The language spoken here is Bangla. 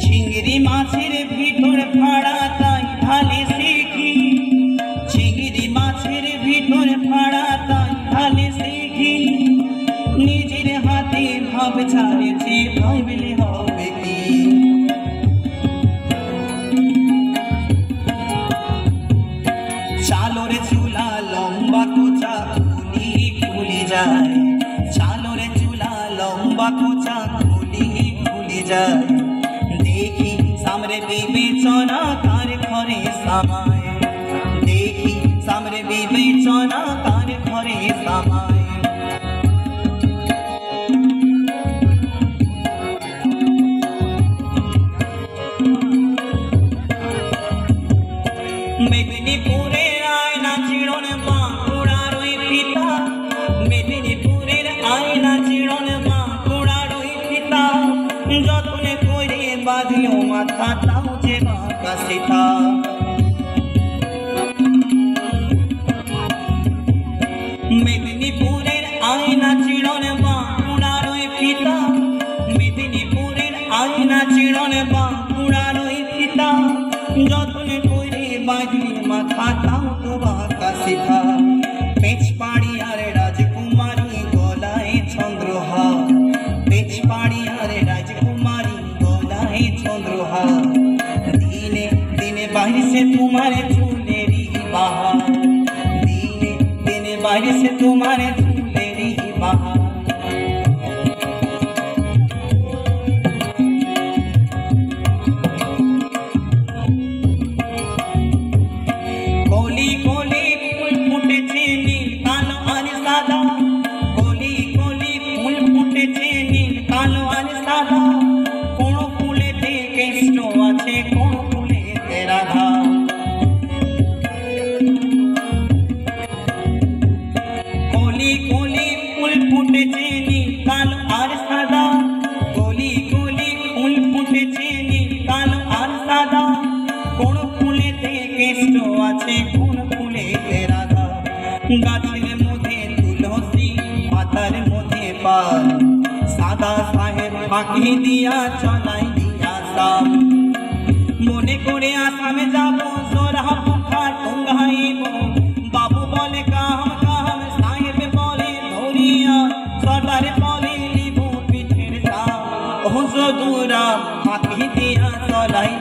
চিংড়ি মাছের ভিতর ফাড়া তাই ঢালে শিখি, চিংড়ি মাছের ভিতর ফাড়া তাই ঢালে শিখি, নিজের হাতে ভাব ছাড়েছে ভাবলে হবে কি। চালোর চুলা লম্বা কোচা খুলি খুলি যায়, চালোর চুলা লম্বা কোচা খুলি খুলি যায়, দেখি সামরে বিবেচনা কার ঘরে সামায়, দেখি সামরে বিবেচনা কার ঘরে সামায়। মেদিনীপুরের আয়না চিড়ন বাঁকুড়ার ওই পিতা, মেদিনীপুরের আয়না চিড়ন বাঁকুড়ার ওই পিতা, যতনে করে বাঁধলো মাথা তাও যে বাঁকা সীতা। মেদিনীপুরের আয়না চিড়ন বাঁকুড়ার ওই পিতা, মেদিনীপুরের আয়না চিড়ন বাঁকুড়ার ওই পিতা, যতনে করে বাঁধলি মাথা তাও তো বাঁকা সীতা। পেঁচপাড়িয়ার রাজকুমারী গলায় চন্দ্রহার, পেঁচপাড়িয়ার রাজকুমারী গলায় চন্দ্রহার, দিনে দিনে বাড়ছে তোমার চুলেরই বাহার, দিনে দিনে বাড়ছে তোমার চুলেরই বাহার। কলি কলি ফুল ফুটেছে নীল কালো আর সাদা, কলি কলি ফুল ফুটেছে নীল কালো আর সাদা, কোন ফুলেতে কৃষ্ণ আছে কোন ফুলেতে রাধা। কলি কলি ফুল ফুটেছে নীল কালো আর সাদা, কলি কলি ফুল ফুটেছে নীল কালো আর সাদা, কোন ফুলেতে কৃষ্ণ আছে কোন ফুলেতে রাধা। গাছের মধ্যে তুলসী পাতার মধ্যে পান, সাদা সাহেব ফাঁকি দিয়া চলাই দিয়া সাম, মনে করে আসামে যাব সোরা পুখা টুঙ্গাইব, বাবু বলে কাম কাম সাহেব বলে ধরিয়া, সর্দার বলে লিবু পিঠের দাম, হুজুরা ফাঁকি দিয়া চলাই